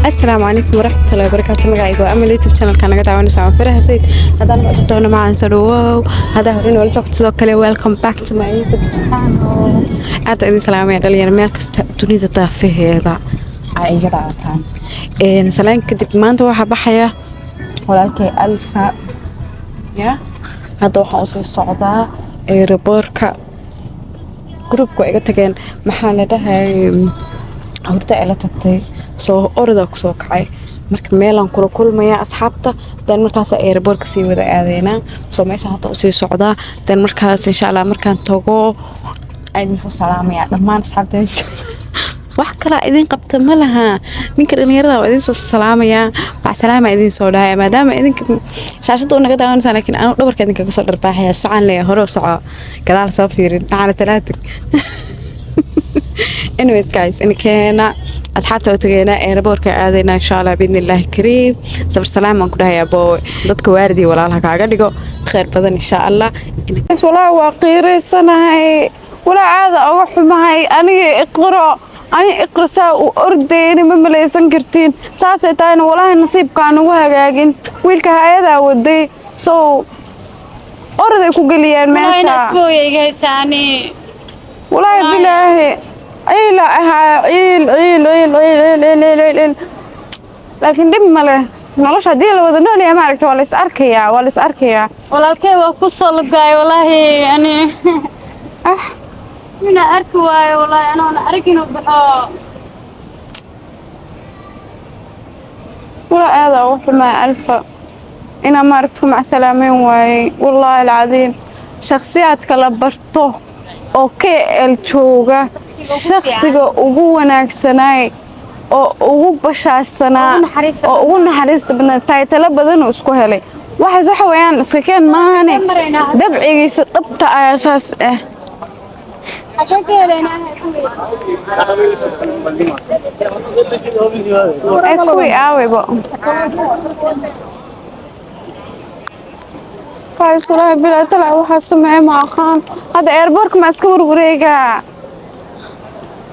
السلام عليكم ورحمة الله وبركاته. مقعي وأمل يوتيوب channel كان قاعد عاوني سامع فرح سيد هذا أنا بسوي معاً سلوى هذا هورين ولا شفت ذوكله welcome back to my YouTube channel. أعطي سلام يا دليل مالك استني تطافيه هذا عايزة كان سلام كدب ما أنت واحد بحياة ولكن ألف يا هذا وحوصل الصعداء ريبوركا جروب كويس كان محل ده هاي horta ila tagtay soo orda ku soo kacay marka meelan kula kulmaya asxaabta dan markaas airport ka sii wada aadayna soo meesha hadda u sii socda dan markaas insha Allah markaan tago ayaan soo salaamaya dhammaan asxaabta wax kala idin qabta ma laha ninka dhalinyarada waa idin soo salaamaya baa salaama idin soo dhahay maadaama idinka shaashada u naga daawanaysan laakiin aan dhabarka idinka ka soo dharbaaxaya socon leeyahay hore soco gadaal soo fiirin aan talaatag anyways guys إن كنا أصحابته وتجينا ربورك عادينا إن شاء الله بإذن الله الكريم صبر سلام من كلها يا بو ضدك واردي ولا لها كعقديكو خير بدن إن شاء الله بس ولا وقير سنة هاي ولا عادة أروح معي أنا أقرأ ساعة وأردين مملي سنكرتين ساعتين ولا نصيب كانوا وهاجين ويلك هذا ودي أرد كوجليان ماشى أنا أسبوعي جايساني والله بالله عيل لكن دم ماله نلاش هدي لو ذنون يا مارك ولا أركيا والله الكيف وقصة لقاي والله يعني من أركواي والله أنا أركينه بحا ولا هذا وح ما ألف إنا ماركتكم مع سلامين واي والله العظيم شخصيات كلبرته أوكي الجوجا شخصية أبوه ناكسناي أو أبوه بشاشنا أو أبوه نحرست بنا تايتلا بدن وسكوه لي واحد زحويان سكين ما هني دبعي يسقط أساس أكوي أوي بقى فايز والله بلا طلع واحد سمعي مع خان هذا ايربورك ما اسكور وريقا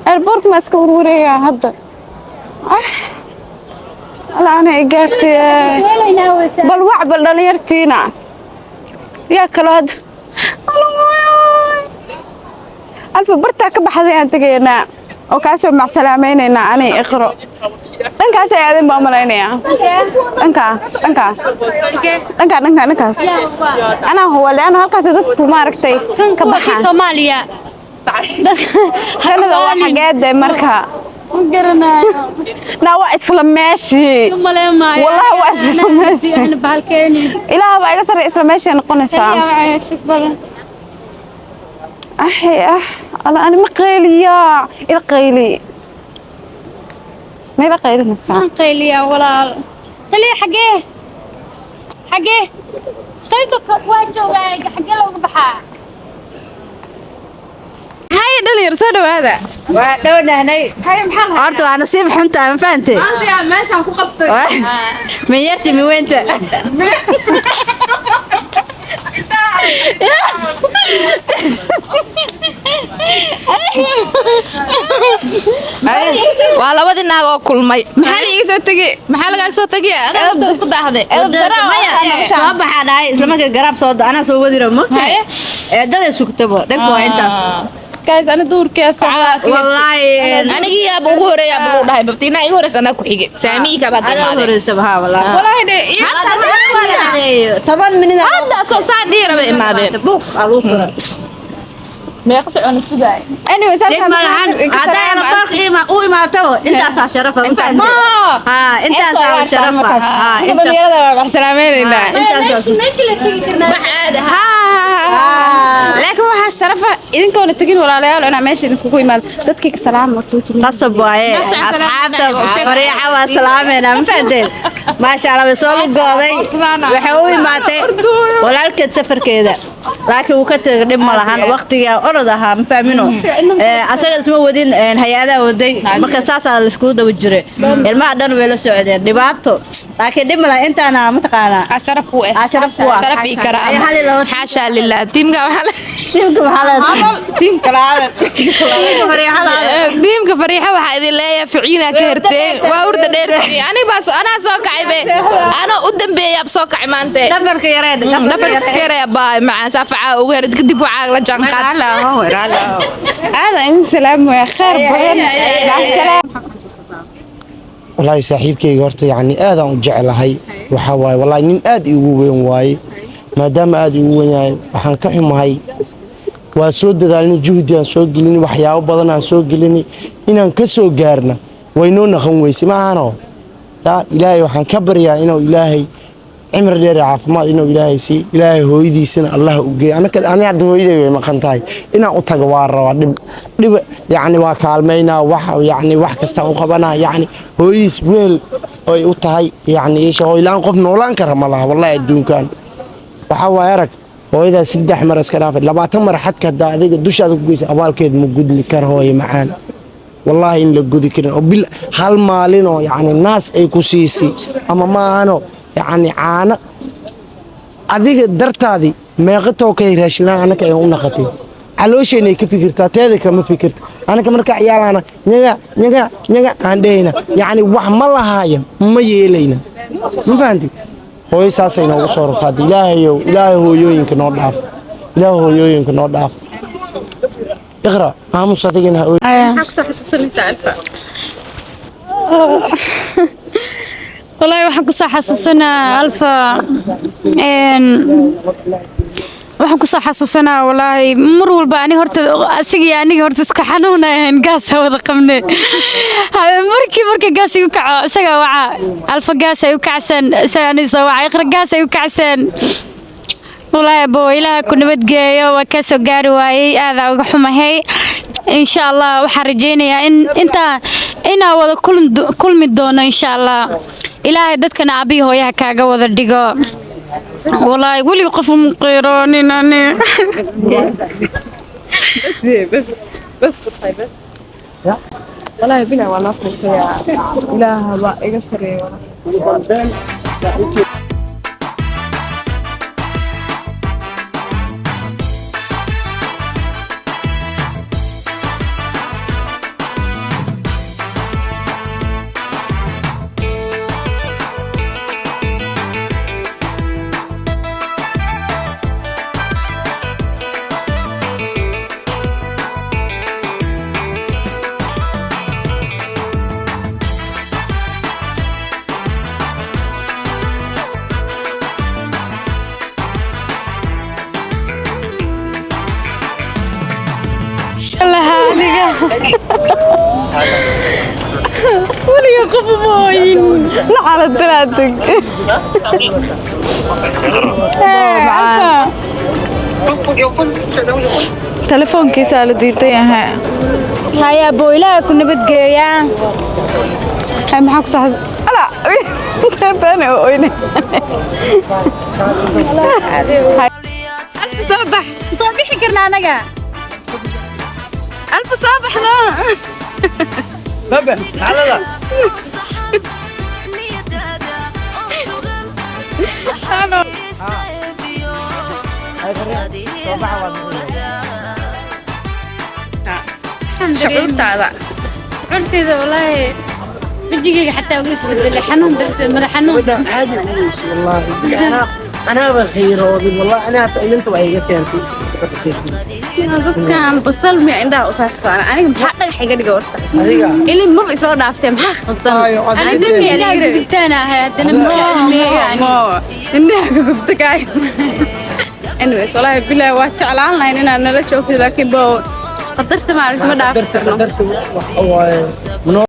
ايربورك ما اسكور وريقا هذا أنا إيجارتي بل وعبل دليرتينا يا كلاد ألف برتاك بحذي أنت جينا وكاسو مع سلامين أنا أقرأ دنكاas ay aadeen baa malaynaya dhankaas ana hawlaan halkaas dadku ma aragtay ka baxaan Soomaaliya halada waa xageed marka na waa isla meeshi wallahi waa isla meeshi ilaa baa iga saray isla meeshi noqonaysaa أنا مقيلية القيلي ما يبقى قيلي نسا قيلية ولا هلي حقيه قيلك واجو حقيه لو بحا هاي دلير سودو هذا ودونا هني هاي محلها أرتو أنا سيب حنتا ما فهمتي أنت يا ماشي عم كقبطي من يرتي من وين أنت waa labadii naag oo kulmay maxaa iga soo tagay maxaa laga soo tagay adaa ku daahday soo baxaa dhahay isla markii garaab soo ana soo wadiro ma dad sugtabo dhanka waa intaas guys أنا دور كاس والله anigii aab ugu horeeyay aab ugu dhahay babtiina igu horeysa anaa ku xigay saamiga baad أنا dhamaadeen horeysa baha والله والله ده طبعا من hadda soo saadii raba imaadeen بوق علوقنا meeqa socon sugaay anyways لما الحين هذا أنا فرق إيه ما قوي ما تو أنت أصلا شرفة أنت أنت أصلا شرفة أنت يلا سلامين لله ماشي اللي تيجي كرنا baxaada لكن waxa sharafa idin koona tagin walaalayaal ana meesha idin kugu imaad dadkii salaam martuu قصب وايه أصحابته فريحة وسلامنا مفدل ما شاء الله بيصلوا قاضي وحوي ماتي ولا الكت سفر كذا لكن وقت قدم لهان وقت يا أرضها مفهمينه أصلا اسمه ودين هيئة ودي مركز أساس السكود وجري الماء دان ولا سعودي دبابته لكن دم له أنت أنا متقانا asharaf ku أشرف هو sharaf ikara xaasha lillah tiimka waxa tiimka maxaa tiimka laadan diimka fariixa waxaa idin leeyahay ficiina ka herteen waa urda dheertii aniga anaa soo kacay be anoo u dambeeyay soo kacay maanta dhabarka yareed dhabarka yareed baa macaan saafaca ugu herid kadib waxaa la jaanqaad هذا إن سلام يا خير بدن مع السلامة والله saaxiibkayga horta yani aad aan u jecelahay waxa waaye wallahi nin aad igu weyn waaye maadaama aad igu weyn yahay waxaan ka xumahay waa soo dadaalnay juhdi aan soo gelinay waxyaabo badan aan soo gelinay inaan ka soo gaarna waynoo naqan weysay ma ahano yaa ilaahay waxaan ka baryaa inuu ilaahay cimri dheer caafimaad inuu ilaahay si ilaahay hooyadiisana Allah u geeyo aniga hadda hooyaday way maqan tahay inaan u tago waa rabaa dhib yani waa kaalmeynaa wax kasta u qabanaa yani hooyadiis weel ay u tahay yani isha hooylaan qof noolaan kara ma laha wallahi adduunkan waxa waa arag hooyada 3 mar iska dhaafay 20 mar xadka hadda adiga dushaada ku geysay abaalkeed ma gudli kar hooyo macaan wallahi in la gudi karin oo bil hal maalin oo yani naas ay ku siisay ama ma ahano يعني عانا أذيك درتادي ما قطعوا كي راشلان أنا كي نقطي علوش إني كفكرت تادي كم فكرت أنا كمان كعيال أنا نجا عندنا يعني وحمل هاي ما يلينا ما فهمتي هو أساسا وصار خد إلهي هو يمكن نضعف إلهي هو يمكن نضعف اقرأ هم صدقنا أقصى حسسني سالفة والله waxaan ku soo xasuusanaa alfa waxaan ku soo xasuusanaa wallahi mar walba ani horta aniga horta iska xanuunayeen gaas wada qabne markii gaas igu kaco isaga waxa alfa gaas ay u kacsan isaga soo waxa iqra gaas ay u kacsan wallahi boo ilaahay ku nabad geeyo waa ka soo gaari waayay aad uga xumahay إن شاء الله وحرجينا أنت إنا وذا كل مدونا إن شاء الله إلهي دتكنا أبيه وياك كاجا الدقا والله يقول يقف مقيراني ناني بس طيب بس والله بلا والله يا إله بقى يقصر ولي يقف موين لا على الثلاثة تلفون كيس على ديتي ها هيا بويلا كنا بتجيا هاي محاك صح لا تباني وين ألف صباح صباحي كرنا نجا ألف صباح لا بابا تعال لا شعورتي والله بيجي حتى ويس بدل حنون درت مر حنون عادي والله أنا بخير والله أنا أنت وعيك أنت dadkan basal mi indhaha u saarsan aniga maxaa dhagax iga dhiga warta ilin ma soo dhaaftay maxaa khaldan أنا دمي أنا قلتنا هذا indhaha ka gubta kaay anyways wallahi bilaa waa jeclaan lahayn inaan nala joogto laakiin qadarta ma aragti ma dhaafto قدرت